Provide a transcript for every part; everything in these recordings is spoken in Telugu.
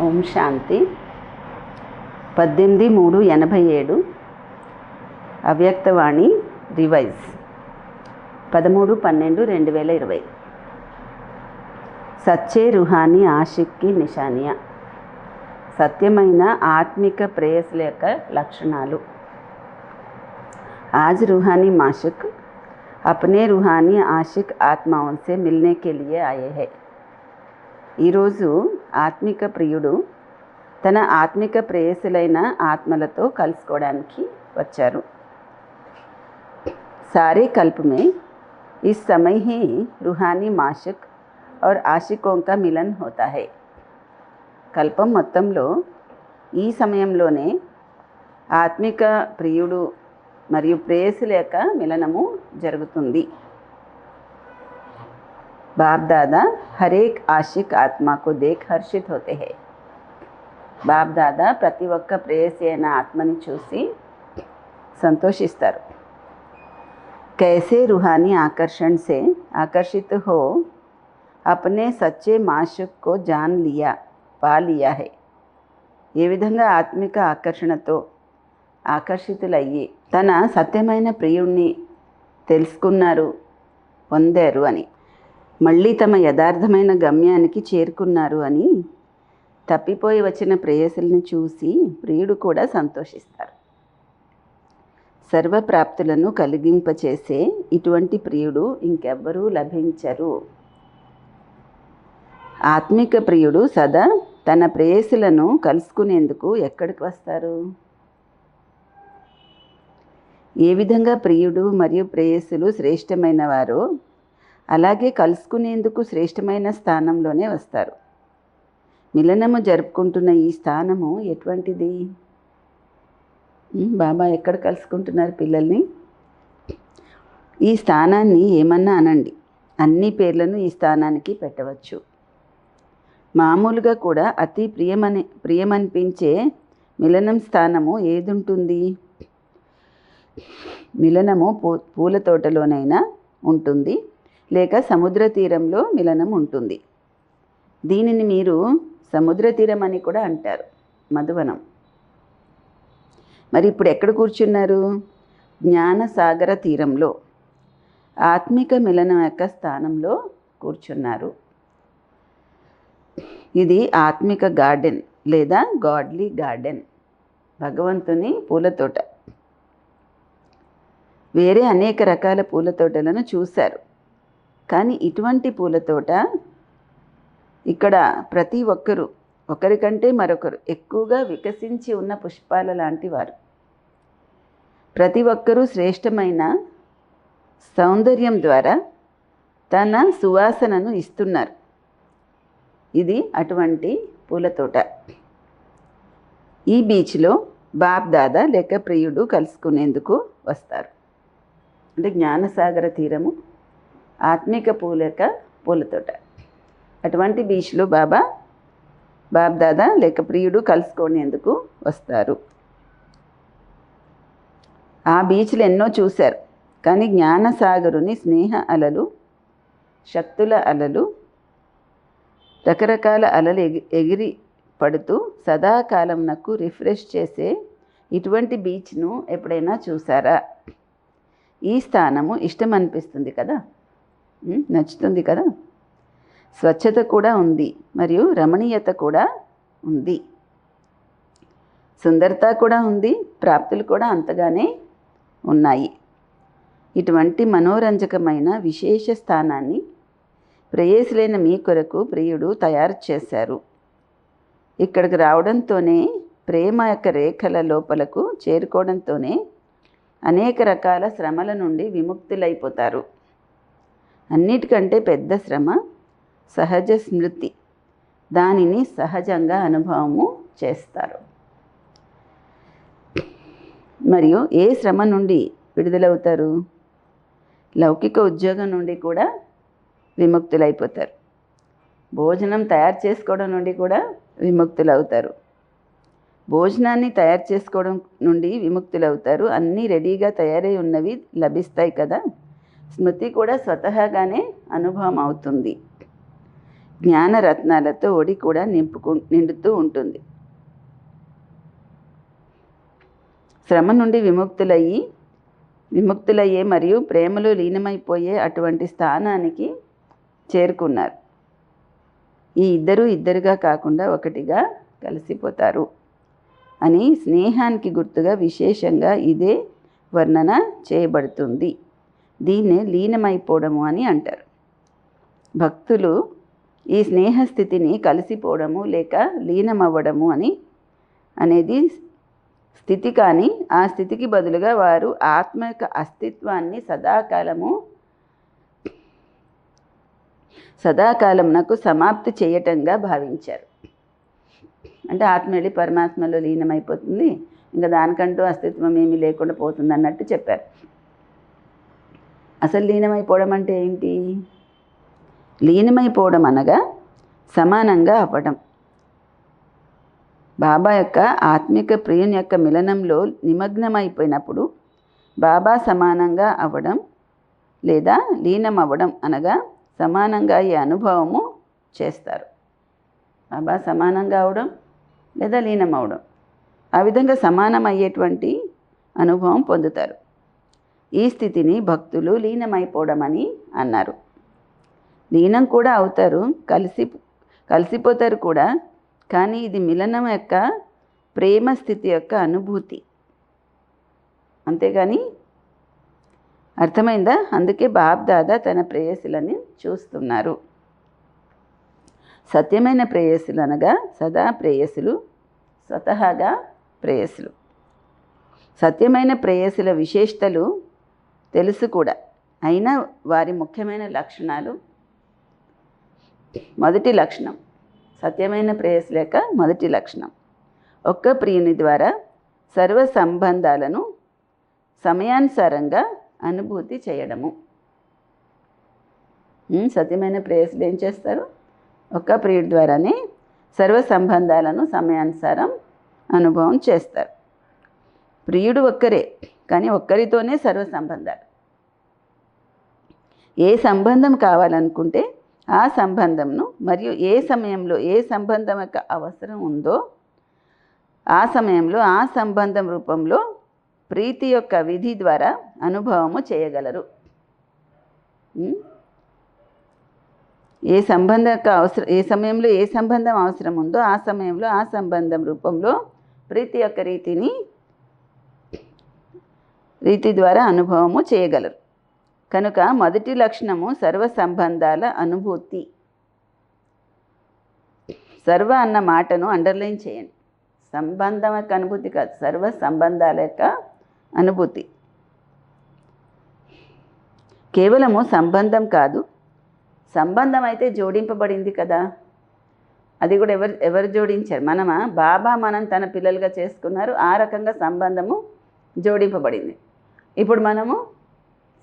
ఓం శాంతి. 18/3/87 అవ్యక్తవాణి రివైజ్ 13/12/2020. సచ్చే రుహానీ ఆషిక్కి నిషానియా. సత్యమైన ఆత్మిక ప్రేయసుల యొక్క లక్షణాలు. आज रूहानी माशिक अपने रूहानी आशिक आत्माओं से मिलने के लिए आए हैं. ఈరోజు ఆత్మిక ప్రియుడు తన ఆత్మిక ప్రేయసులైన ఆత్మలతో కలుసుకోవడానికి వచ్చారు. सारे कल्प में इस समय ही रूहानी माशिक और आशिकों का मिलन होता है. కల్పం మొత్తంలో ఈ సమయంలోనే ఆత్మిక ప్రియుడు మరియు ప్రేయసుల యొక్క మిలనము జరుగుతుంది. बाप दादा हर एक आशिक आत्मा को देख हर्षित होते हैं. బాప్ దాదా ప్రతి ఒక్క ప్రేయసి అయిన ఆత్మని చూసి సంతోషిస్తారు. कैसे रूहानी आकर्षण से आकर्षित हो अपने सच्चे माशुक को जान लिया पा लिया है. ఏ విధంగా ఆత్మిక ఆకర్షణతో ఆకర్షితులయ్యి తన సత్యమైన ప్రియుణ్ణి తెలుసుకున్నారు, పొందారు అని, మళ్ళీ తమ యథార్థమైన గమ్యానికి చేరుకున్నారు అని తప్పిపోయి వచ్చిన ప్రేయసుల్ని చూసి ప్రియుడు కూడా సంతోషిస్తారు. సర్వప్రాప్తులను కలిగింపచేసే ఇటువంటి ప్రియుడు ఇంకెవ్వరూ లభించరు. ఆత్మిక ప్రియుడు సదా తన ప్రేయసులను కలుసుకునేందుకు ఎక్కడికి వస్తారు? ఏ విధంగా ప్రియుడు మరియు ప్రేయసులు శ్రేష్టమైన వారో అలాగే కలుసుకునేందుకు శ్రేష్టమైన స్థానంలోనే వస్తారు. మిలనము జరుపుకుంటున్న ఈ స్థానము ఎటువంటిది? బాబా ఎక్కడ కలుసుకుంటున్నారు పిల్లల్ని? ఈ స్థానాన్ని ఏమన్నా అనండి, అన్ని పేర్లను ఈ స్థానానికి పెట్టవచ్చు. మామూలుగా కూడా అతి ప్రియమనిపించే మిలనం స్థానము ఏదుంటుంది? మిలనము పూల తోటలోనైనా ఉంటుంది, లేక సముద్ర తీరంలో మిలనం ఉంటుంది. దీనిని మీరు సముద్ర తీరం అని కూడా అంటారు, మధువనం. మరి ఇప్పుడు ఎక్కడ కూర్చున్నారు? జ్ఞానసాగర తీరంలో ఆత్మిక మిలనం యొక్క స్థానంలో కూర్చున్నారు. ఇది ఆత్మిక గార్డెన్ లేదా గాడ్లీ గార్డెన్, భగవంతుని పూల తోట. వేరే అనేక రకాల పూల తోటలను చూశారు, కానీ ఇటువంటి పూల తోట ఇక్కడ ప్రతి ఒక్కరూ ఒకరికంటే మరొకరు ఎక్కువగా వికసించి ఉన్న పుష్పాల లాంటి వారు. ప్రతి ఒక్కరూ శ్రేష్టమైన సౌందర్యం ద్వారా తన సువాసనను ఇస్తున్నారు. ఇది అటువంటి పూల తోట. ఈ బీచ్లో బాప్ దాదా లేక ప్రియుడు కలుసుకునేందుకు వస్తారు. అంటే జ్ఞానసాగర తీరము ఆత్మిక పూల తోట. అటువంటి బీచ్లో బాప్ దాదా లేక ప్రియుడు కలుసుకునేందుకు వస్తారు. ఆ బీచ్లు ఎన్నో చూశారు, కానీ జ్ఞానసాగరుని స్నేహ అలలు, శక్తుల అలలు, రకరకాల అలలు ఎగిరి పడుతూ సదాకాలంనకు రిఫ్రెష్ చేసే ఇటువంటి బీచ్ను ఎప్పుడైనా చూసారా? ఈ స్థానము ఇష్టం అనిపిస్తుంది కదా, నచ్చుతుంది కదా. స్వచ్ఛత కూడా ఉంది మరియు రమణీయత కూడా ఉంది, సుందరత కూడా ఉంది, ప్రాప్తులు కూడా అంతగానే ఉన్నాయి. ఇటువంటి మనోరంజకమైన విశేష స్థానాన్ని ప్రేయసులైన మీ కొరకు ప్రియుడు తయారు చేశారు. ఇక్కడికి రావడంతోనే, ప్రేమ యొక్క రేఖల లోపలకు చేరుకోవడంతోనే అనేక రకాల శ్రమల నుండి విముక్తులైపోతారు. అన్నిటికంటే పెద్ద శ్రమ సహజ స్మృతి. దానిని సహజంగా అనుభవము చేస్తారు. మరియు ఏ శ్రమ నుండి విడుదలవుతారు? లౌకిక ఉద్యోగం నుండి కూడా విముక్తులైపోతారు. భోజనం తయారు చేసుకోవడం నుండి కూడా విముక్తులవుతారు. భోజనాన్ని తయారు చేసుకోవడం నుండి విముక్తులవుతారు. అన్నీ రెడీగా తయారై ఉన్నవి లభిస్తాయి కదా. స్మృతి కూడా స్వతహాగానే అనుభవం అవుతుంది. జ్ఞానరత్నాలతో ఒడి కూడా నిండుతూ ఉంటుంది. శ్రమ నుండి విముక్తులయ్యే మరియు ప్రేమలో లీనమైపోయే అటువంటి స్థానానికి చేరుకున్నారు. ఈ ఇద్దరుగా కాకుండా ఒకటిగా కలిసిపోతారు అని స్నేహానికి గుర్తుగా విశేషంగా ఇదే వర్ణన చేయబడుతుంది. దీన్నే లీనమైపోవడము అని అంటారు. భక్తులు ఈ స్నేహస్థితిని కలిసిపోవడము లేక లీనమవ్వడము అనేది స్థితి, కానీ ఆ స్థితికి బదులుగా వారు ఆత్మ యొక్క అస్తిత్వాన్ని సదాకాలమునకు సమాప్తి చేయటంగా భావించారు. అంటే ఆత్మ వెళ్ళి పరమాత్మలో లీనమైపోతుంది, ఇంకా దానికంటూ అస్తిత్వం ఏమీ లేకుండా పోతుంది అన్నట్టు చెప్పారు. అసలు లీనమైపోవడం అంటే ఏంటి? లీనమైపోవడం అనగా సమానంగా అవ్వడం. బాబా యొక్క ఆత్మిక ప్రియుని యొక్క మిలనంలో నిమగ్నమైపోయినప్పుడు బాబా సమానంగా అవ్వడం లేదా లీనం అవ్వడం అనగా సమానంగా ఈ అనుభవము చేస్తారు. బాబా సమానంగా అవడం లేదా లీనం అవడం, ఆ విధంగా సమానం అయ్యేటువంటి అనుభవం పొందుతారు. ఈ స్థితిని భక్తులు లీనమైపోవడం అని అన్నారు. లీనం కూడా అవుతారు, కలిసిపోతారు కూడా, కానీ ఇది మిలనం యొక్క ప్రేమ స్థితి యొక్క అనుభూతి, అంతేగాని అర్థమైందా? అందుకే బాబ్ దాదా తన ప్రేయసులని చూస్తున్నారు. సత్యమైన ప్రేయసులు అనగా సదా ప్రేయసులు, స్వతహాగా ప్రేయసులు. సత్యమైన ప్రేయసుల విశేషతలు తెలుసు కూడా, అయినా వారి ముఖ్యమైన లక్షణాలు. మొదటి లక్షణం, సత్యమైన ప్రేయసుల యొక్క మొదటి లక్షణం, ఒక్క ప్రియుని ద్వారా సర్వ సంబంధాలను సమయానుసారంగా అనుభూతి చేయడము. సత్యమైన ప్రేయసులు ఏం చేస్తారు? ఒక్క ప్రియుడి ద్వారానే సర్వ సంబంధాలను సమయానుసారం అనుభవం చేస్తారు. ప్రియుడు ఒక్కరే, కానీ ఒక్కరితోనే సర్వ సంబంధాలు. ఏ సంబంధం కావాలనుకుంటే ఆ సంబంధంను మరియు ఏ సమయంలో ఏ సంబంధం యొక్క అవసరం ఉందో ఆ సమయంలో ఆ సంబంధం రూపంలో ప్రీతి యొక్క విధి ద్వారా అనుభవము చేయగలరు. ఏ సమయంలో ఏ సంబంధం అవసరం ఉందో ఆ సమయంలో ఆ సంబంధం రూపంలో ప్రీతి యొక్క రీతి ద్వారా అనుభవము చేయగలరు. కనుక మొదటి లక్షణము సర్వ సంబంధాల అనుభూతి. సర్వ అన్న మాటను అండర్లైన్ చేయండి. సంబంధం యొక్క అనుభూతి కాదు, సర్వ సంబంధాల యొక్క అనుభూతి. కేవలము సంబంధం కాదు, సంబంధం అయితే జోడింపబడింది కదా. అది కూడా ఎవరు జోడించారు? మనమా? బాబా మనం తన పిల్లలుగా చేసుకున్నారు, ఆ రకంగా సంబంధము జోడింపబడింది. ఇప్పుడు మనము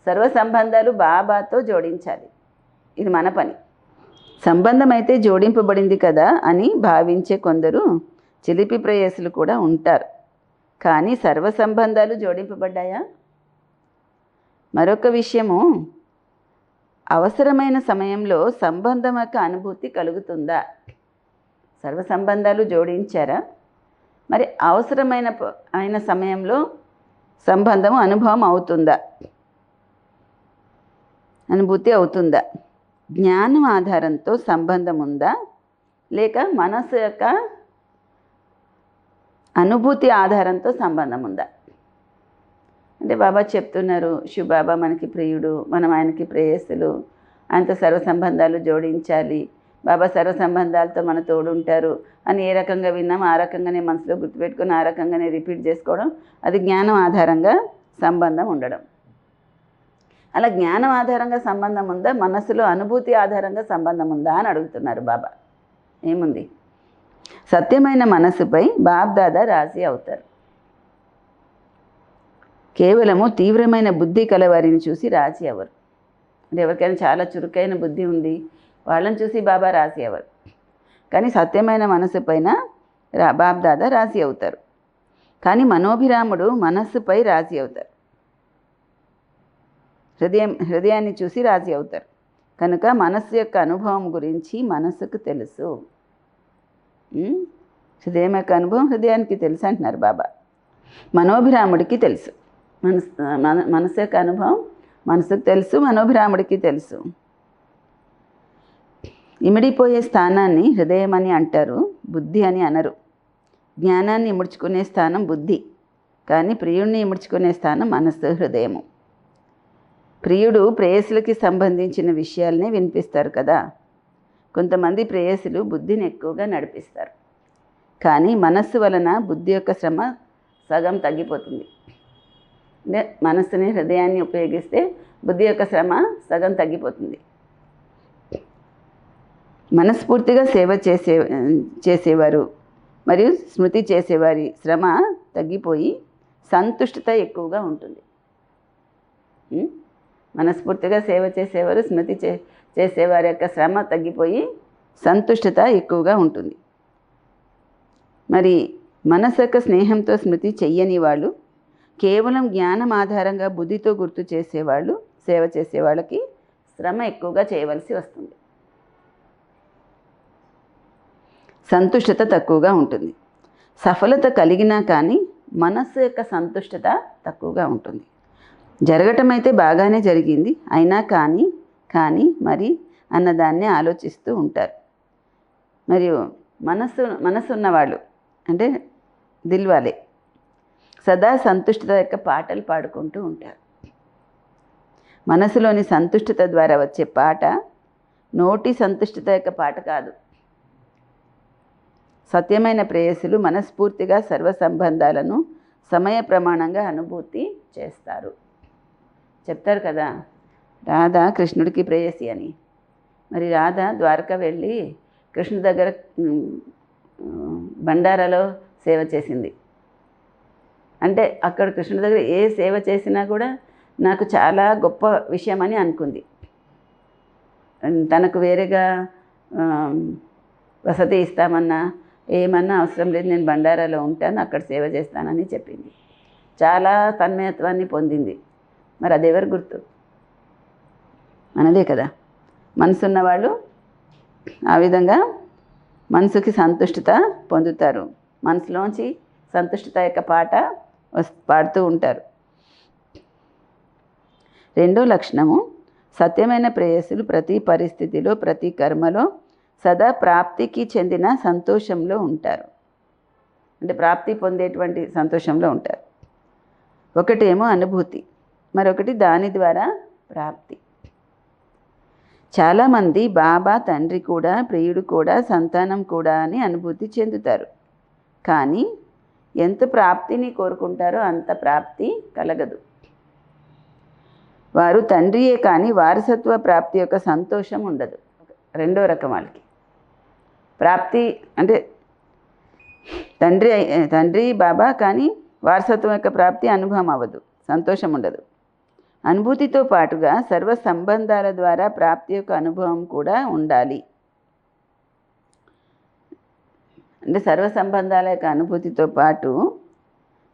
సర్వ సంబంధాలు బాబాతో జోడించాలి, ఇది మన పని. సంబంధం అయితే జోడింపబడింది కదా అని భావించే కొందరు చిలిపి ప్రేయసులు కూడా ఉంటారు. కానీ సర్వ సంబంధాలు జోడింపబడ్డాయా? మరొక విషయము, అవసరమైన సమయంలో సంబంధం యొక్క అనుభూతి కలుగుతుందా? సర్వ సంబంధాలు జోడించారా? మరి అవసరమైన సమయంలో సంబంధము అనుభవం అవుతుందా? అనుభూతి అవుతుందా? జ్ఞానం ఆధారంతో సంబంధం ఉందా, లేక మనసు యొక్క అనుభూతి ఆధారంతో సంబంధం ఉందా? అంటే బాబా చెప్తున్నారు, శివబాబా మనకి ప్రియుడు, మనం ఆయనకి ప్రేయసులు, ఆయనతో సర్వ సంబంధాలు జోడించాలి, బాబా సర్వ సంబంధాలతో మన తోడుంటారు అని ఏ రకంగా విన్నాం ఆ రకంగానే మనసులో గుర్తుపెట్టుకొని ఆ రకంగానే రిపీట్ చేసుకోవడం, అది జ్ఞానం ఆధారంగా సంబంధం ఉండడం. అలా జ్ఞానం ఆధారంగా సంబంధం ఉందా, మనసులో అనుభూతి ఆధారంగా సంబంధం ఉందా అని అడుగుతున్నారు బాబా. ఏముంది? సత్యమైన మనసుపై బాబ్ దాదా రాజీ అవుతారు. కేవలము తీవ్రమైన బుద్ధి కలవారిని చూసి రాజీ అవ్వరు. అంటే ఎవరికైనా చాలా చురుకైన బుద్ధి ఉంది, వాళ్ళని చూసి బాబా రాజీ అవ్వరు. కానీ సత్యమైన మనసు పైన బాబ్ దాదా రాజీ అవుతారు. కానీ మనోభిరాముడు మనస్సుపై రాజీ అవుతారు, హృదయాన్ని చూసి రాజీ అవుతారు. కనుక మనస్సు యొక్క అనుభవం గురించి మనసుకు తెలుసు. హృదయం యొక్క అనుభవం హృదయానికి తెలుసు అంటున్నారు బాబా. మనోభిరాముడికి తెలుసు. మనసు యొక్క అనుభవం మనసుకు తెలుసు, మనోభిరాముడికి తెలుసు. ఇమిడిపోయే స్థానాన్ని హృదయం అని అంటారు, బుద్ధి అని అనరు. జ్ఞానాన్ని ఇముడ్చుకునే స్థానం బుద్ధి, కానీ ప్రియుడిని ఇముడ్చుకునే స్థానం మనస్సు, హృదయము. ప్రియుడు ప్రేయసులకి సంబంధించిన విషయాలనే వినిపిస్తారు కదా. కొంతమంది ప్రేయసులు బుద్ధిని ఎక్కువగా నడిపిస్తారు, కానీ మనస్సు వలన బుద్ధి యొక్క శ్రమ సగం తగ్గిపోతుంది. అంటే మనస్సుని హృదయాన్ని ఉపయోగిస్తే బుద్ధి యొక్క శ్రమ సగం తగ్గిపోతుంది. మనస్ఫూర్తిగా సేవ చేసేవారు మరియు స్మృతి చేసేవారి శ్రమ తగ్గిపోయి సంతుష్టత ఎక్కువగా ఉంటుంది. మనస్ఫూర్తిగా సేవ చేసేవారు స్మృతి చేసేవారి యొక్క శ్రమ తగ్గిపోయి సంతుష్టత ఎక్కువగా ఉంటుంది. మరి మనసు యొక్క స్నేహంతో స్మృతి చెయ్యని వాళ్ళు, కేవలం జ్ఞానం ఆధారంగా బుద్ధితో గుర్తు చేసేవాళ్ళు, సేవ చేసేవాళ్ళకి శ్రమ ఎక్కువగా చేయవలసి వస్తుంది. సంతుష్టత తక్కువగా ఉంటుంది. సఫలత కలిగినా కానీ మనస్సు యొక్క సంతుష్టత తక్కువగా ఉంటుంది. జరగటం అయితే బాగానే జరిగింది, అయినా కానీ మరి అన్నదాన్నే ఆలోచిస్తూ ఉంటారు. మరియు మనస్సు ఉన్నవాళ్ళు అంటే దిల్వాలే సదా సంతుష్టత యొక్క పాటలు పాడుకుంటూ ఉంటారు. మనసులోని సంతుష్టత ద్వారా వచ్చే పాట నోటి సంతుష్టత యొక్క పాట కాదు. సత్యమైన ప్రేయసులు మనస్ఫూర్తిగా సర్వ సంబంధాలను సమయ ప్రమాణంగా అనుభూతి చేస్తారు. చెప్తారు కదా, రాధ కృష్ణుడికి ప్రేయసి అని. మరి రాధ ద్వారక వెళ్ళి కృష్ణుడి దగ్గర బండారాలో సేవ చేసింది. అంటే అక్కడ కృష్ణుడి దగ్గర ఏ సేవ చేసినా కూడా నాకు చాలా గొప్ప విషయం అని అనుకుంది. తనకు వేరేగా వసతి ఇస్తామన్నా ఏమన్నా అవసరం లేదు, నేను బండారాలో ఉంటాను, అక్కడ సేవ చేస్తానని చెప్పింది. చాలా తన్మయత్వాన్ని పొందింది. మరి అదెవరు గుర్తు? మనదే కదా. మనసున్న వాళ్ళు ఆ విధంగా మనసుకి సంతుష్టత పొందుతారు. మనసులోంచి సంతుష్టత యొక్క పాట పాడుతూ ఉంటారు. రెండో లక్షణము, సత్యమైన ప్రేయసులు ప్రతి పరిస్థితిలో ప్రతి కర్మలో సదా ప్రాప్తికి చెందిన సంతోషంలో ఉంటారు. అంటే ప్రాప్తి పొందేటువంటి సంతోషంలో ఉంటారు. ఒకటేమో అనుభూతి, మరొకటి దాని ద్వారా ప్రాప్తి. చాలామంది బాబా తండ్రి కూడా, ప్రియుడు కూడా, సంతానం కూడా అని అనుభూతి చెందుతారు. కానీ ఎంత ప్రాప్తిని కోరుకుంటారో అంత ప్రాప్తి కలగదు. వారు తండ్రియే కానీ వారసత్వ ప్రాప్తి యొక్క సంతోషం ఉండదు. రెండో రకం వాళ్ళకి ప్రాప్తి అంటే తండ్రి బాబా, కానీ వారసత్వం యొక్క ప్రాప్తి అనుభవం అవ్వదు, సంతోషం ఉండదు. అనుభూతితో పాటుగా సర్వ సంబంధాల ద్వారా ప్రాప్తి యొక్క అనుభవం కూడా ఉండాలి. అంటే సర్వ సంబంధాల యొక్క అనుభూతితో పాటు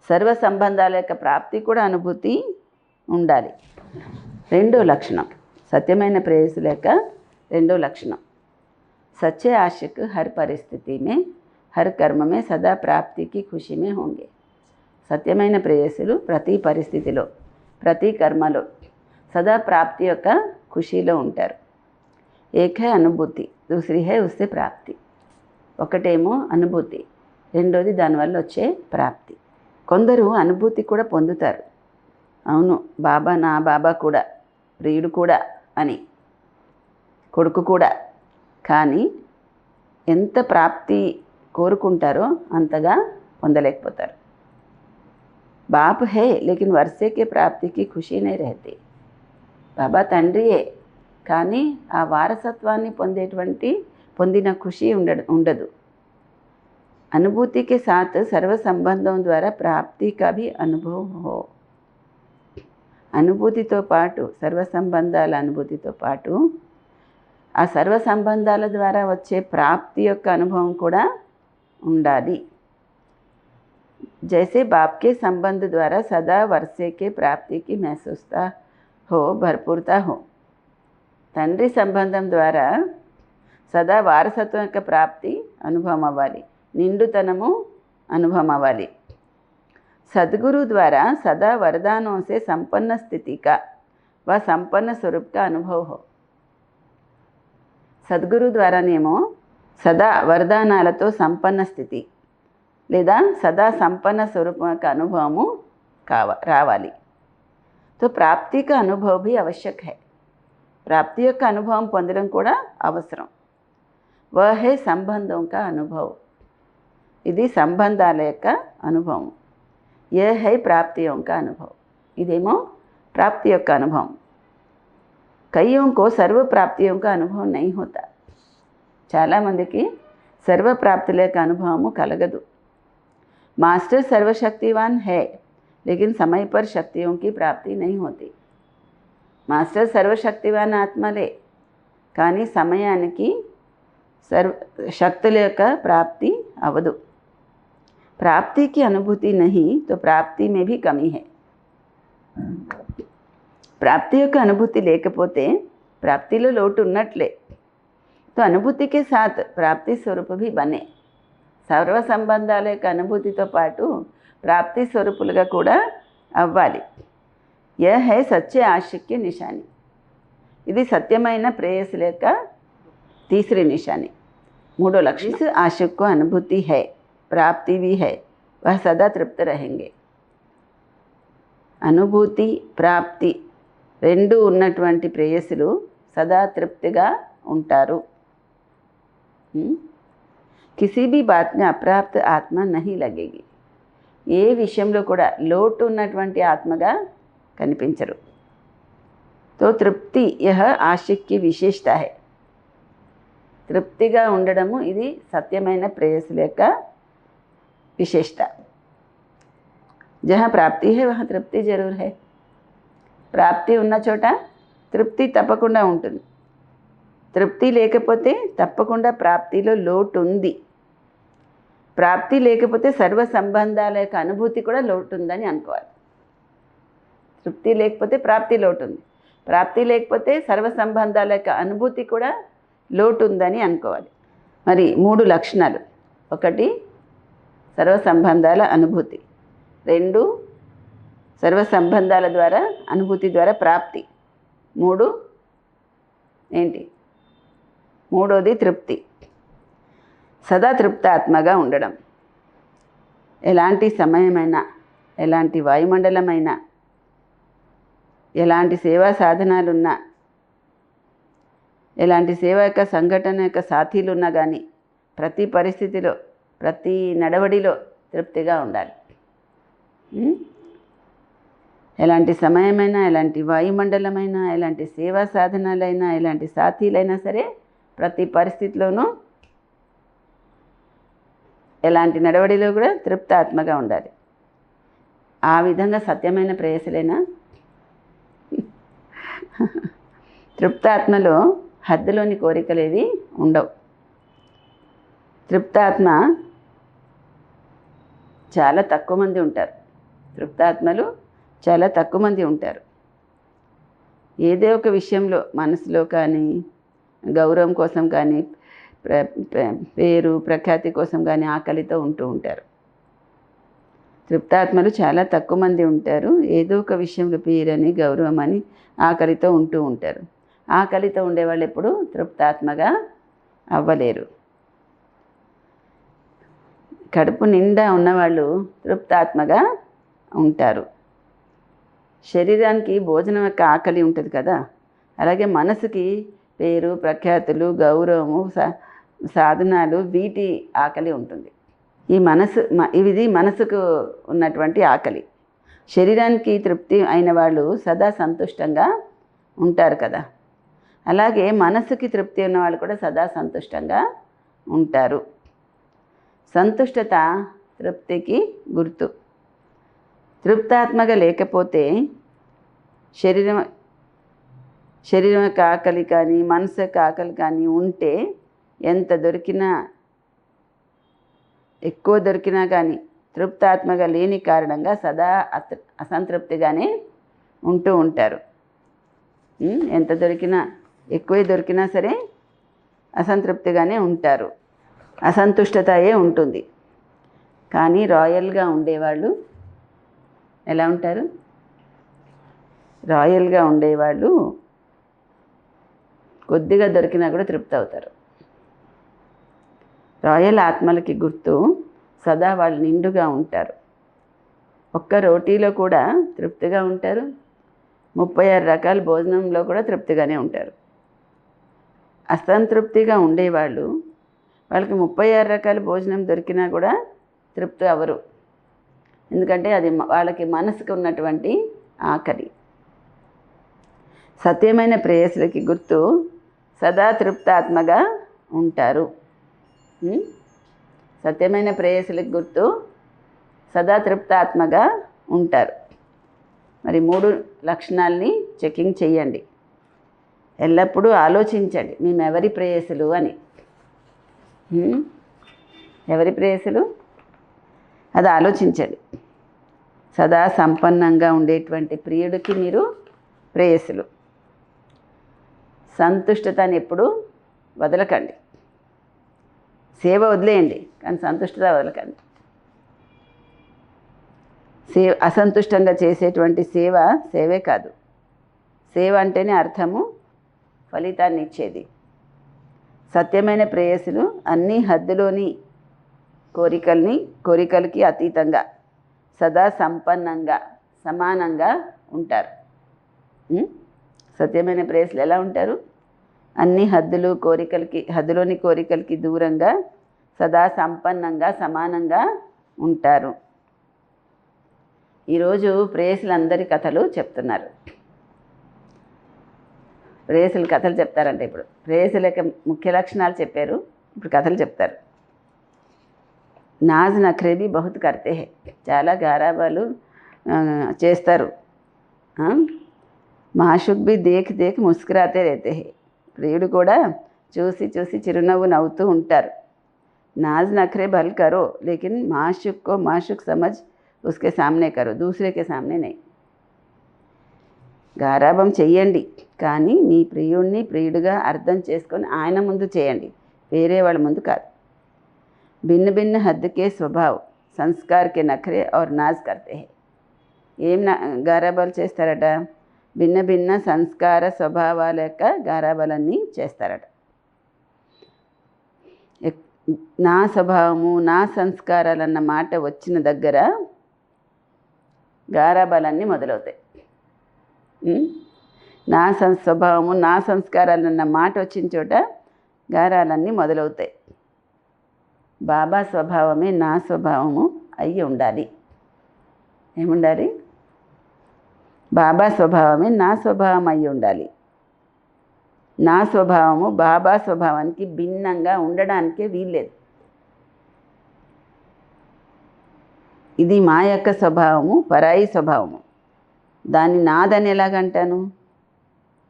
సర్వ సంబంధాల యొక్క ప్రాప్తి కూడా అనుభూతి ఉండాలి. రెండో లక్షణం, సత్యమైన ప్రేయసుల యొక్క రెండో లక్షణం, सच्चे आशिक हर परिस्थिति में हर कर्म में सदा प्राप्ति की खुशी में होंगे. సత్యమైన ప్రేయసులు ప్రతి పరిస్థితిలో ప్రతి కర్మలో సదా ప్రాప్తి యొక్క ఖుషీలో ఉంటారు. ఏక్ హై అనుభూతి, దూసరి హై ఉస్సే ప్రాప్తి. ఒకటేమో అనుభూతి, రెండోది దానివల్ల వచ్చే ప్రాప్తి. కొందరు అనుభూతి కూడా పొందుతారు. అవును, బాబా నా బాబా కూడా, ప్రియుడు కూడా అని, కొడుకు కూడా. కానీ ఎంత ప్రాప్తి కోరుకుంటారో అంతగా పొందలేకపోతారు. బాప్ హే లేకిన్ వర్షే కే ప్రాప్తికి ఖుషీ నే రహతే. బాబా తండ్రియే, కానీ ఆ వారసత్వాన్ని పొందిన ఖుషి ఉండదు. అనుభూతి కే సాత్ సర్వ సంబంధం ద్వారా ప్రాప్తి కా భీ అనుభవం హో. అనుభూతితో పాటు సర్వ సంబంధాల అనుభూతితో పాటు ఆ సర్వ సంబంధాల ద్వారా వచ్చే ప్రాప్తి యొక్క అనుభవం కూడా ఉండాలి. जैसे बाप के संबंध द्वारा सदा वर्षे के प्राप्ति की महसूसता हो, भरपूरता हो. తండ్రి సంబంధం ద్వారా సదా వారసత్వం యొక్క ప్రాప్తి అనుభవం అవ్వాలి, నిండుతనము అనుభవం అవ్వాలి. सद्गुरु द्वारा सदा वरदानों से संपन्न स्थिति का व संपन्न स्वरूप का अनुभव हो. సద్గురు ద్వారానేమో సదా వరదానాలతో సంపన్న స్థితి లేదా సదా సంపన్న స్వరూపం యొక్క అనుభవము రావాలి. तो प्राप्ति का अनुभव भी आवश्यक है. प्राप्ति యొక్క అనుభవం పొందడం కూడా అవసరం. वह है संबंधों का अनुभव. ఇది సంబంధాల యొక్క అనుభవం. यह है प्राप्तियों का अनुभव. इदेमो प्राप्तियों का अनुभव. कईयों को सर्व प्राप्तियों का अनुभव नहीं होता. చాలా మందికి సర్వ ప్రాప్తుల యొక్క అనుభవము కలగదు. मास्टर सर्वशक्तिवान है लेकिन समय पर शक्तियों की प्राप्ति नहीं होती. మాస్టర్ సర్వశక్తివాన్ ఆత్మలే, కానీ సమయానికి శక్తుల యొక్క ప్రాప్తి అవదు. प्राप्ति की अनुभूति नहीं तो प्राप्ति में भी कमी है. प्राप्ति యొక్క అనుభూతి లేకపోతే ప్రాప్తిలో లోటు ఉన్నట్లే. तो अनुभूति के साथ प्राप्ति स्वरूप भी बने. సర్వ సంబంధాల యొక్క అనుభూతితో పాటు ప్రాప్తి స్వరూపులుగా కూడా అవ్వాలి. यह है सच्चे आशिक की निशानी. ఇది సత్యమైన ప్రేయసుల యొక్క तीसरी निशानी, మూడో లక్షణం. इस आशिक को अनुभूति है, प्राप्ति भी है, वह सदा तृप्त रहेंगे. అనుభూతి ప్రాప్తి రెండు ఉన్నటువంటి ప్రేయసులు సదా తృప్తిగా ఉంటారు. किसी भी बात में अप्राप्त आत्मा नहीं लगेगी. ఏ విషయంలో కూడా లోటు ఉన్నటువంటి ఆత్మగా కనిపించరు. तो तृप्ति यह आशिक की विशेषता है. తృప్తిగా ఉండడము ఇది సత్యమైన ప్రేయసుల యొక్క विशेषता. जहाँ प्राप्ति है वहाँ तृप्ति जरूर है. ప్రాప్తి ఉన్న చోట తృప్తి తప్పకుండా ఉంటుంది. తృప్తి లేకపోతే తప్పకుండా ప్రాప్తిలో లోటు ఉంది. ప్రాప్తి లేకపోతే సర్వ సంబంధాల యొక్క అనుభూతి కూడా లోటు ఉందని అనుకోవాలి. తృప్తి లేకపోతే ప్రాప్తి లోటు ఉంది, ప్రాప్తి లేకపోతే సర్వ సంబంధాల యొక్క అనుభూతి కూడా లోటు ఉందని అనుకోవాలి. మరి మూడు లక్షణాలు: ఒకటి సర్వ సంబంధాల అనుభూతి, రెండు సర్వ సంబంధాల ద్వారా అనుభూతి ద్వారా ప్రాప్తి, మూడు ఏంటి మూడోది తృప్తి. సదా తృప్తాత్మగా ఉండడం. ఎలాంటి సమయమైనా, ఎలాంటి వాయుమండలమైనా, ఎలాంటి సేవా సాధనాలున్నా, ఎలాంటి సేవ యొక్క సంఘటన యొక్క సాథీలు ఉన్నా కానీ ప్రతి పరిస్థితిలో, ప్రతి నడవడిలో తృప్తిగా ఉండాలి. ఎలాంటి సమయమైనా, ఎలాంటి వాయుమండలమైనా, ఎలాంటి సేవా సాధనాలైనా, ఎలాంటి సాథీలైనా సరే ప్రతి పరిస్థితిలోనూ, ఎలాంటి నడవడిలో కూడా తృప్తాత్మగా ఉండాలి. ఆ విధంగా సత్యమైన ప్రేయసులైనా. తృప్తాత్మలో హద్దులోని కోరికలేవి ఉండవు. తృప్తాత్మ చాలా తక్కువ మంది ఉంటారు. తృప్తాత్మలు చాలా తక్కువ మంది ఉంటారు. ఏదో ఒక విషయంలో మనసులో కానీ, గౌరవం కోసం కానీ, పేరు ప్రఖ్యాతి కోసం కానీ ఆకలితో ఉంటూ ఉంటారు. తృప్తాత్మలు చాలా తక్కువ మంది ఉంటారు. ఏదో ఒక విషయంలో పేరని, గౌరవం అని ఆకలితో ఉంటూ ఉంటారు. ఆకలితో ఉండేవాళ్ళు ఎప్పుడు తృప్తాత్మగా అవ్వలేరు. కడుపు నిండా ఉన్నవాళ్ళు తృప్తాత్మగా ఉంటారు. శరీరానికి భోజనం యొక్క ఆకలి ఉంటుంది కదా, అలాగే మనసుకి పేరు ప్రఖ్యాతులు, గౌరవము, సాధనాలు, వీటి ఆకలి ఉంటుంది. ఇది మనసుకు ఉన్నటువంటి ఆకలి. శరీరానికి తృప్తి అయిన వాళ్ళు సదా సంతుష్టంగా ఉంటారు కదా, అలాగే మనసుకి తృప్తి ఉన్న వాళ్ళు కూడా సదా సంతుష్టంగా ఉంటారు. సంతుష్టత తృప్తికి గుర్తు. తృప్తాత్మగా లేకపోతే శరీరం యొక్క ఆకలి కానీ, మనసు యొక్క ఆకలి కానీ ఉంటే ఎంత దొరికినా, ఎక్కువ దొరికినా కానీ తృప్తాత్మగా లేని కారణంగా సదా అసంతృప్తిగానే ఉంటూ ఉంటారు. ఎంత దొరికినా ఎక్కువే దొరికినా సరే అసంతృప్తిగానే ఉంటారు, అసంతుష్టతయే ఉంటుంది. కానీ రాయల్గా ఉండేవాళ్ళు ఎలా ఉంటారు? రాయల్గా ఉండేవాళ్ళు కొద్దిగా దొరికినా కూడా తృప్తి అవుతారు. రాయల్ ఆత్మలకి గుర్తు సదా వాళ్ళు నిండుగా ఉంటారు. ఒక్క రోటీలో కూడా తృప్తిగా ఉంటారు, 36 రకాల భోజనంలో కూడా తృప్తిగానే ఉంటారు. అసంతృప్తిగా ఉండేవాళ్ళు వాళ్ళకి 36 రకాల భోజనం దొరికినా కూడా తృప్తి అవ్వరు. ఎందుకంటే అది వాళ్ళకి మనసుకు ఉన్నటువంటి ఆకలి. సత్యమైన ప్రేయసులకి గుర్తు సదా తృప్తాత్మగా ఉంటారు. సత్యమైన ప్రేయసులకి గుర్తు సదా తృప్తాత్మగా ఉంటారు. మరి 3 లక్షణాలని చెకింగ్ చెయ్యండి. ఎల్లప్పుడూ ఆలోచించండి, మేము ఎవరి ప్రేయసులు అని. ఎవరి ప్రేయసులు అది ఆలోచించండి. సదా సంపన్నంగా ఉండేటువంటి ప్రియుడికి మీరు ప్రేయసులు. సంతుష్టతని ఎప్పుడు వదలకండి. సేవ వదిలేయండి, కానీ సంతుష్టత వదలకండి. అసంతుష్టంగా చేసేటువంటి సేవే కాదు. సేవ అంటేనే అర్థము ఫలితాన్ని ఇచ్చేది. సత్యమైన ప్రేయసులు అన్ని హద్దులోని కోరికలకి అతీతంగా సదా సంపన్నంగా సమానంగా ఉంటారు. సత్యమైన ప్రేయసులు ఎలా ఉంటారు? అన్ని హద్దులోని కోరికలకి దూరంగా సదా సంపన్నంగా సమానంగా ఉంటారు. ఈరోజు ప్రేయసులందరి కథలు చెప్తున్నారు. ప్రేయసులు కథలు చెప్తారంటే ఇప్పుడు ప్రేయసుల యొక్క ముఖ్య లక్షణాలు చెప్పారు, ఇప్పుడు కథలు చెప్తారు. నాజ్ నఖరే భీ బహుత్ కర్తే హై, చాలా గారాబాలు చేస్తారు. మాషుక్ భీ దేఖ్ దేఖ్ ముస్కురాతే రేతే హై, ప్రియుడు కూడా చూసి చూసి చిరునవ్వు నవ్వుతూ ఉంటారు. నాజ్ నఖరే భల్ కరో లేకిన్ మాషుక్ కో మాషుక్ సమజ్ ఉస్కే సామ్నే కరో, దూసరే సామ్నే నహీ. గారాబం చెయ్యండి, కానీ మీ ప్రియుడిని ప్రియుడిగా అర్థం చేసుకొని ఆయన ముందు చేయండి, వేరే వాళ్ళ ముందు కాదు. భిన్న భిన్న హద్ కే స్వభావ్ సంస్కార్ కే నఖరే ఔర్ నాజ్ కర్తే హై. ఏం గారాబాలు చేస్తారట? భిన్న భిన్న సంస్కార స్వభావాల యొక్క గారాబాలన్నీ చేస్తారట. నా స్వభావము నా సంస్కారాలన్న మాట వచ్చిన దగ్గర గారాబాలన్నీ మొదలవుతాయి. నా స్వభావము నా సంస్కారాలన్న మాట వచ్చిన చోట గారాలన్నీ మొదలవుతాయి. బాబా స్వభావమే నా స్వభావము అయ్యి ఉండాలి. ఏముండాలి? బాబా స్వభావమే నా స్వభావం అయ్యి ఉండాలి. నా స్వభావము బాబా స్వభావానికి భిన్నంగా ఉండడానికే వీల్లేదు. ఇది మా యొక్క స్వభావము, పరాయి స్వభావము. దాన్ని నాదని ఎలాగంటాను?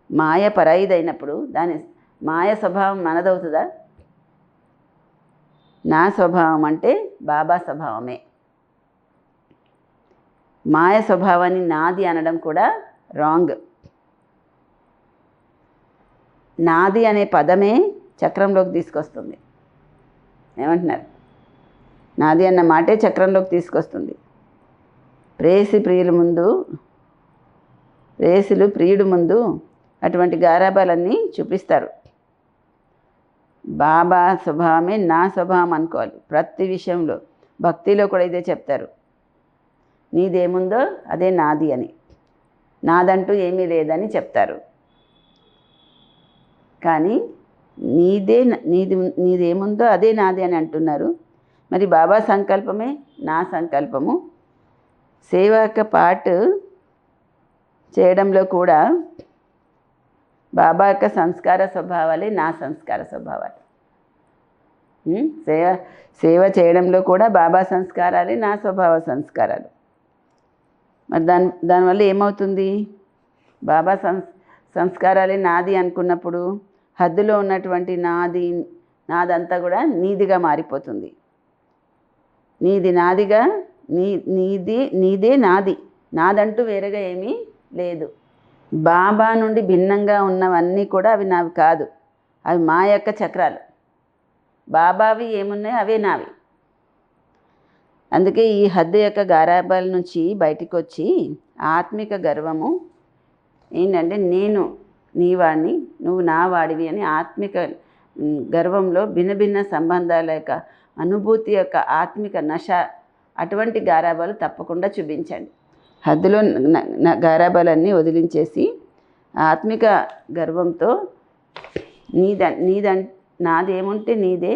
మాయ పరాయిదైనప్పుడు దాని మాయ స్వభావం మనదవుతుందా? నా స్వభావం అంటే బాబా స్వభావమే. మాయ స్వభావాన్ని నాది అనడం కూడా రాంగ్. నాది అనే పదమే చక్రంలోకి తీసుకొస్తుంది. ఏమంటున్నారు? నాది అన్న మాటే చక్రంలోకి తీసుకొస్తుంది. ప్రేయసులు ప్రియుడు ముందు అటువంటి గారాబాలన్నీ చూపిస్తారు. బాబా స్వభావమే నా స్వభావం అనుకోవాలి ప్రతి విషయంలో. భక్తిలో కూడా ఇదే చెప్తారు, నీదేముందో అదే నాది అని, నాదంటూ ఏమీ లేదని చెప్తారు. కానీ నీదేముందో అదే నాది అని అంటున్నారు. మరి బాబా సంకల్పమే నా సంకల్పము. సేవ యొక్క పార్ట్ చేయడంలో కూడా బాబా యొక్క సంస్కార స్వభావాలే నా సంస్కార స్వభావాలు. సేవ చేయడంలో కూడా బాబా సంస్కారాలే నా స్వభావ సంస్కారాలు. మరి దానివల్ల ఏమవుతుంది? బాబా సంస్కారాలే నాది అనుకున్నప్పుడు హద్దులో ఉన్నటువంటి నాదంతా కూడా నీదిగా మారిపోతుంది. నీది నాదిగా నీదే నాది, నాదంటూ వేరేగా ఏమీ లేదు. బాబా నుండి భిన్నంగా ఉన్నవన్నీ కూడా అవి నావి కాదు, అవి మా యొక్క చక్రాలు. బాబావి ఏమున్నాయో అవే నావి. అందుకే ఈ హద్దు యొక్క గారాబాల నుంచి బయటికి వచ్చి ఆత్మిక గర్వము ఏంటంటే నేను నీవాడిని, నువ్వు నా వాడివి అని ఆత్మిక గర్వంలో భిన్న భిన్న సంబంధాల యొక్క అనుభూతి యొక్క ఆత్మిక నశ, అటువంటి గారాబాలు తప్పకుండా చూపించండి. హద్దులో గారాబాలన్నీ వదిలించేసి ఆత్మిక గర్వంతో నాదేముంటే నీదే,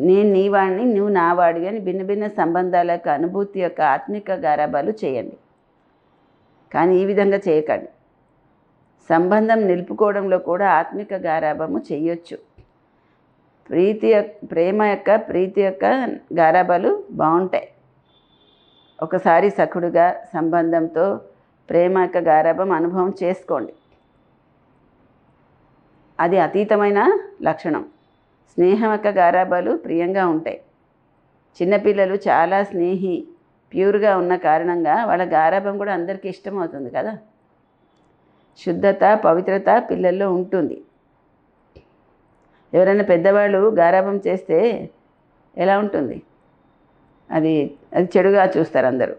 నేను నీవాడిని, నువ్వు నా వాడివి అని భిన్న భిన్న సంబంధాల యొక్క అనుభూతి యొక్క ఆత్మిక గారాబాలు చేయండి. కానీ ఈ విధంగా చేయకండి. సంబంధం నిలుపుకోవడంలో కూడా ఆత్మిక గారాబము చేయొచ్చు. ప్రేమ యొక్క ప్రీతి యొక్క గారాబాలు బాగుంటాయి. ఒకసారి సఖుడుగా సంబంధంతో ప్రేమ యొక్క గారాబం అనుభవం చేసుకోండి. అది అతీతమైన లక్షణం. స్నేహం యొక్క గారాబాలు ప్రియంగా ఉంటాయి. చిన్నపిల్లలు చాలా ప్యూర్గా ఉన్న కారణంగా వాళ్ళ గారాబం కూడా అందరికీ ఇష్టమవుతుంది కదా. శుద్ధత, పవిత్రత పిల్లల్లో ఉంటుంది. ఎవరైనా పెద్దవాళ్ళు గారాబం చేస్తే ఎలా ఉంటుంది? అది చెడుగా చూస్తారు అందరూ.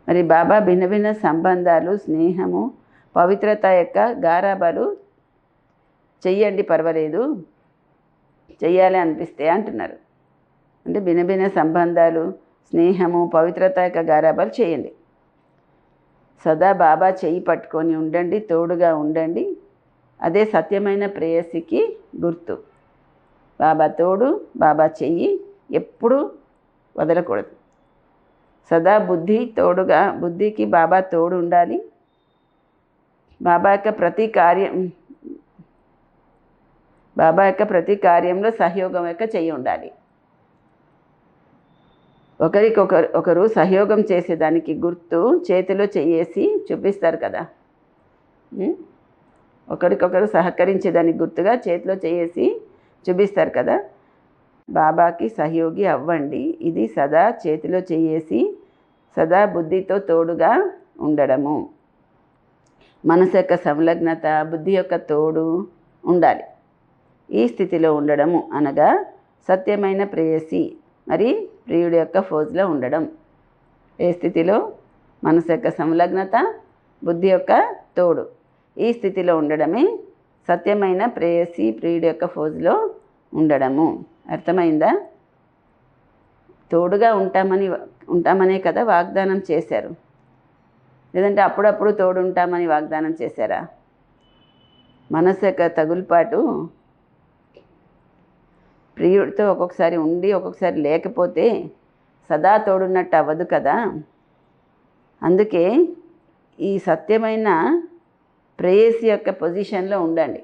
మరి బాబా భిన్న భిన్న సంబంధాలు, స్నేహము, పవిత్రత యొక్క గారాబాలు చెయ్యండి, పర్వాలేదు, చెయ్యాలి అనిపిస్తే అంటున్నారు. అంటే భిన్న భిన్న సంబంధాలు, స్నేహము, పవిత్రత యొక్క గారాబాలు చేయండి. సదా బాబా చెయ్యి పట్టుకొని ఉండండి, తోడుగా ఉండండి. అదే సత్యమైన ప్రేయసికి గుర్తు. బాబా తోడు, బాబా చెయ్యి ఎప్పుడూ వదలకూడదు. సదా బుద్ధికి బాబా తోడు ఉండాలి. బాబా యొక్క ప్రతి కార్యంలో సహయోగం యొక్క చెయ్యి ఉండాలి. ఒకరు సహయోగం చేసేదానికి గుర్తు చేతిలో చెయ్యేసి చూపిస్తారు కదా. ఒకరికొకరు సహకరించేదానికి గుర్తుగా చేతిలో చెయ్యేసి చూపిస్తారు కదా. బాబాకి సహయోగి అవ్వండి. ఇది సదా చేతిలో చెయ్యేసి సదా బుద్ధితో తోడుగా ఉండడము. మనసు యొక్క సంలగ్నత, బుద్ధి యొక్క తోడు ఉండాలి. ఈ స్థితిలో ఉండడము అనగా సత్యమైన ప్రేయసి మరి ప్రియుడి యొక్క ఫౌజ్లో ఉండడం. ఏ స్థితిలో? మనసు యొక్క సంలగ్నత, బుద్ధి యొక్క తోడు. ఈ స్థితిలో ఉండడమే సత్యమైన ప్రేయసి, ప్రియుడి యొక్క ఫౌజ్లో ఉండడము. అర్థమైందా? తోడుగా ఉంటామనే కదా వాగ్దానం చేశారు. లేదంటే అప్పుడప్పుడు తోడు ఉంటామని వాగ్దానం చేశారా? మనసు యొక్క తగులుపాటు ప్రియుడితో ఒక్కొక్కసారి ఉండి ఒక్కొక్కసారి లేకపోతే సదా తోడున్నట్టు అవ్వదు కదా. అందుకే ఈ సత్యమైన ప్రేయసి యొక్క పొజిషన్లో ఉండండి.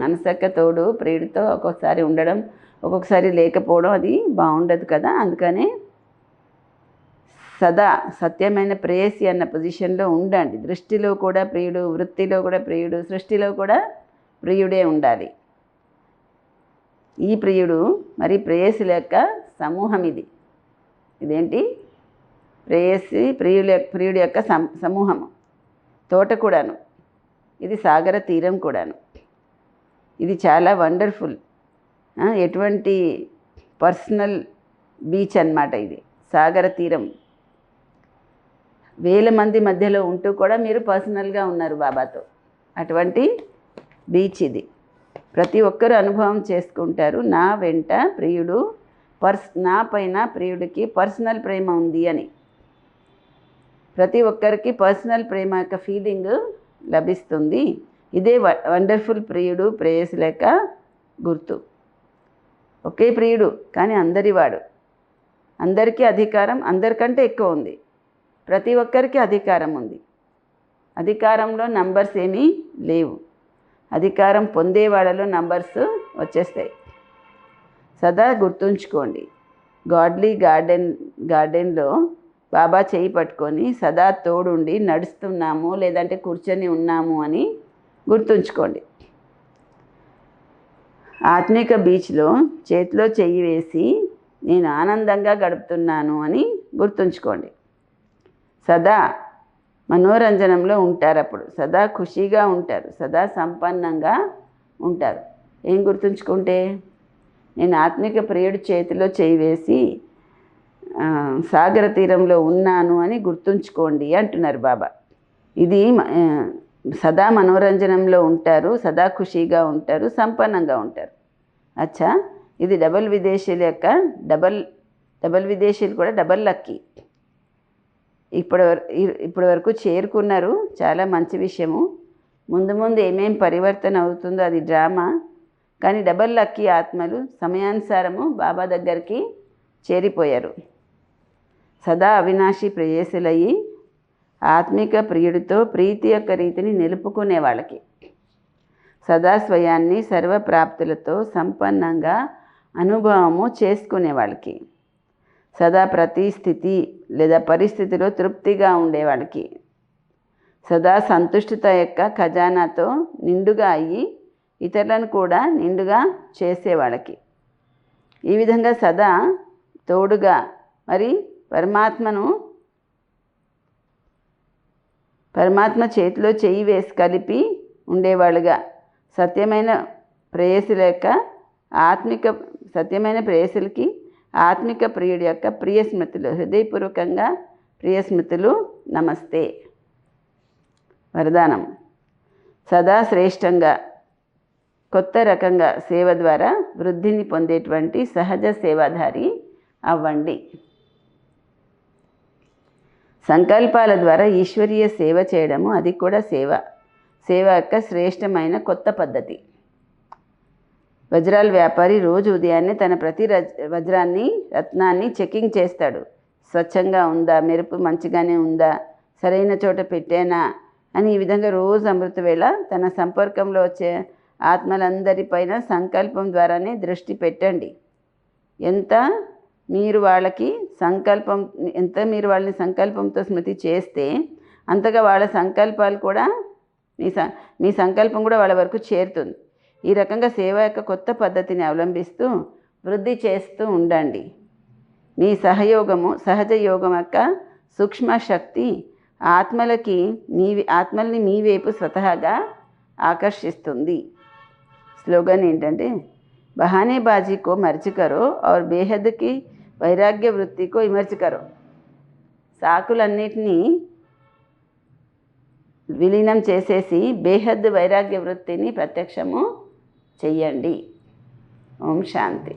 మనసు యొక్క తోడు ప్రియుడితో ఒక్కొక్కసారి ఉండడం, ఒక్కొక్కసారి లేకపోవడం అది బాగుండదు కదా. అందుకనే సదా సత్యమైన ప్రేయసి అన్న పొజిషన్లో ఉండండి. దృష్టిలో కూడా ప్రియుడు, వృత్తిలో కూడా ప్రియుడు, సృష్టిలో కూడా ప్రియుడే ఉండాలి. ఈ ప్రియుడు మరి ప్రేయసుల యొక్క సమూహం. ఇదేంటి? ప్రియుడి యొక్క సమూహము. తోట కూడాను, ఇది సాగర తీరం కూడాను. ఇది చాలా వండర్ఫుల్. ఎటువంటి పర్సనల్ బీచ్ అన్నమాట. ఇది సాగర తీరం. వేల మంది మధ్యలో ఉంటూ కూడా మీరు పర్సనల్గా ఉన్నారు బాబాతో. అటువంటి బీచ్ ఇది. ప్రతి ఒక్కరూ అనుభవం చేసుకుంటారు, నా వెంట ప్రియుడు, నా పైన ప్రియుడికి పర్సనల్ ప్రేమ ఉంది అని. ప్రతి ఒక్కరికి పర్సనల్ ప్రేమ యొక్క ఫీలింగ్ లభిస్తుంది. ఇదే వండర్ఫుల్ ప్రియుడు, ప్రేయసి లేక గుర్తు. ఒకే ప్రియుడు కానీ అందరివాడు. అందరికీ అధికారం అందరికంటే ఎక్కువ ఉంది. ప్రతి ఒక్కరికి అధికారం ఉంది. అధికారంలో నంబర్స్ ఏమీ లేవు. అధికారం పొందేవాళ్ళలో నంబర్స్ వచ్చేస్తాయి. సదా గుర్తుంచుకోండి. గాడ్లీ గార్డెన్లో బాబా చేయి పట్టుకొని సదా తోడుండి నడుస్తున్నాము, లేదంటే కూర్చొని ఉన్నాము అని గుర్తుంచుకోండి. ఆత్మిక బీచ్లో చేతిలో చెయ్యి వేసి నేను ఆనందంగా గడుపుతున్నాను అని గుర్తుంచుకోండి. సదా మనోరంజనంలో ఉంటారు. అప్పుడు సదా ఖుషీగా ఉంటారు, సదా సంపన్నంగా ఉంటారు. ఏం గుర్తుంచుకుంటే, నేను ఆత్మిక ప్రియుడి చేతిలో చేయి వేసి సాగర తీరంలో ఉన్నాను అని గుర్తుంచుకోండి అంటున్నారు బాబా. ఇది సదా మనోరంజనంలో ఉంటారు, సదా ఖుషీగా ఉంటారు, సంపన్నంగా ఉంటారు. అచ్చా, ఇది డబల్ విదేశీయుల యొక్క డబల్ విదేశీయులు కూడా డబల్ లక్కీ. ఇప్పటి వరకు చేరుకున్నారు, చాలా మంచి విషయము. ముందు ముందు ఏమేం పరివర్తన అవుతుందో అది డ్రామా. కానీ డబల్ లక్కీ ఆత్మలు సమయానుసారము బాబా దగ్గరికి చేరిపోయారు. సదా అవినాశి ప్రేయసులయ్యి ఆత్మిక ప్రియుడితో ప్రీతి యొక్క రీతిని నిలుపుకునే వాళ్ళకి, సదా స్వయాన్ని సర్వప్రాప్తులతో సంపన్నంగా అనుభవము చేసుకునే వాళ్ళకి, సదా ప్రతి స్థితి లేదా పరిస్థితిలో తృప్తిగా ఉండేవాళ్ళకి, సదా సంతుష్టత యొక్క ఖజానాతో నిండుగా అయ్యి ఇతరులను కూడా నిండుగా చేసేవాళ్ళకి, ఈ విధంగా సదా తోడుగా మరి పరమాత్మ చేతిలో చెయ్యి వేసి కలిపి ఉండేవాళ్ళుగా, సత్యమైన ప్రేయసులకి ఆత్మిక ప్రియుడి యొక్క ప్రియ స్మృతులు, హృదయపూర్వకంగా ప్రియ స్మృతులు నమస్తే. వరదానం: సదా శ్రేష్టంగా కొత్త రకంగా సేవ ద్వారా వృద్ధిని పొందేటువంటి సహజ సేవాధారి అవ్వండి. సంకల్పాల ద్వారా ఈశ్వరీయ సేవ చేయడము, అది కూడా సేవ యొక్క శ్రేష్టమైన కొత్త పద్ధతి. వజ్రాల వ్యాపారి రోజు ఉదయాన్నే తన ప్రతి రత్నాన్ని చెకింగ్ చేస్తాడు. స్వచ్ఛంగా ఉందా, మెరుపు మంచిగానే ఉందా, సరైన చోట పెట్టేనా అని. ఈ విధంగా రోజు అమృత వేళ తన సంపర్కంలో వచ్చే ఆత్మలందరిపైన సంకల్పం ద్వారానే దృష్టి పెట్టండి. ఎంత మీరు వాళ్ళని సంకల్పంతో స్మృతి చేస్తే అంతగా వాళ్ళ సంకల్పాలు కూడా మీ సంకల్పం కూడా వాళ్ళ వరకు చేరుతుంది. ఈ రకంగా సేవ యొక్క కొత్త పద్ధతిని అవలంబిస్తూ వృద్ధి చేస్తూ ఉండండి. మీ సహజ యోగం యొక్క సూక్ష్మ శక్తి ఆత్మల్ని మీ వైపు స్వతహాగా ఆకర్షిస్తుంది. స్లోగన్ ఏంటంటే, బహానేబాజీ కో మర్చి కరో और బేహద్ కి వైరాగ్య వృత్తి కో ఇమర్చి కరో. సాకులన్నిటినీ విలీనం చేసేసి బేహద్ వైరాగ్య వృత్తిని ప్రత్యక్షము చెయ్యండి. ఓం శాంతి.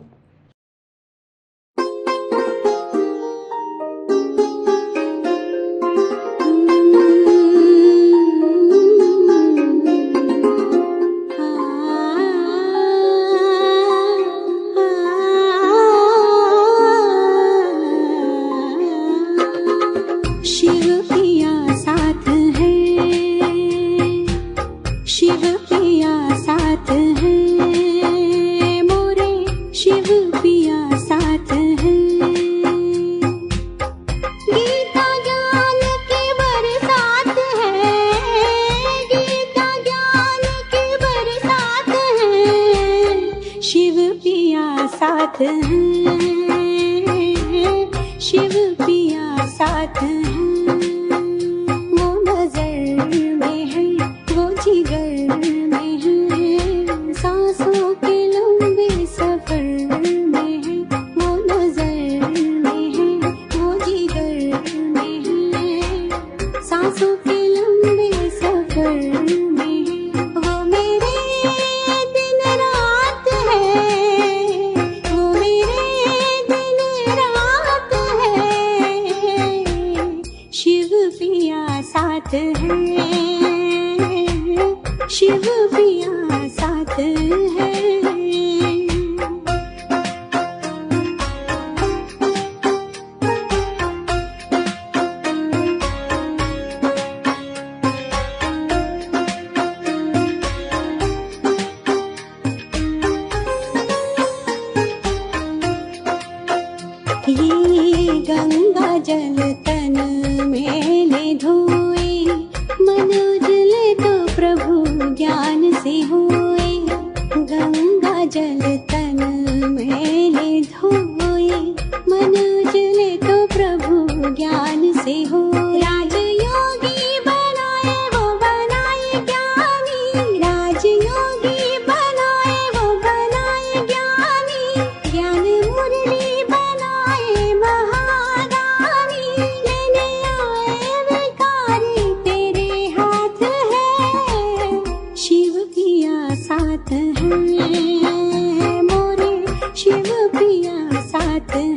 शिव पिया साथ है, वो नजर में है, वो जिगर में है, सांसों के लंबे सफर में है, वो नजर में है, वो जिगर में है, सांसों के लंबे सफर में है, वो मेरे दिन रात है, वो मेरे दिन रात है, शिव पिया साथ है, शिव पिया साथ है। ये गंगा जल तन मेले धोए, मन उजले तो प्रभु ज्ञान से होए। गंगा जल तन मेले धोए, मन उजले तो प्रभु ज्ञान से हो। राजयोगी हैं, मोरे शिव पिया साथ हैं।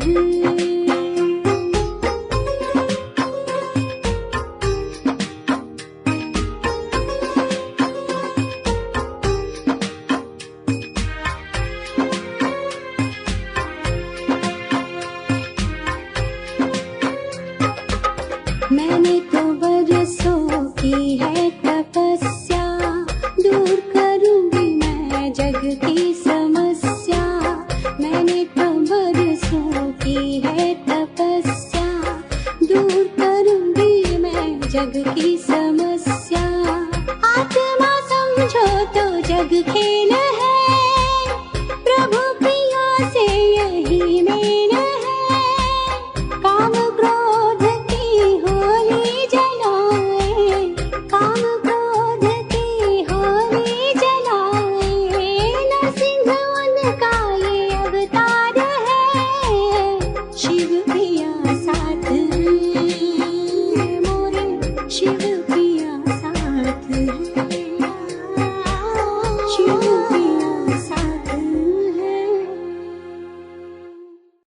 मैंने तो बरसों की है तपस्या, दूर करूंगी मैं जग की समस्या। मैंने तो बरसों की है तपस्या, दूर करूंगी मैं जग की समस्या। आत्मा समझो तो जग खेल है, प्रभु प्रिया से यही मेल है। काम क्रोध की होली जलाए, काम क्रोध की होली जलाए। नरसिंह उनका ये अवतार है, शिव पिया साथ हैं, मोरे शिव पिया साथ हैं। शिव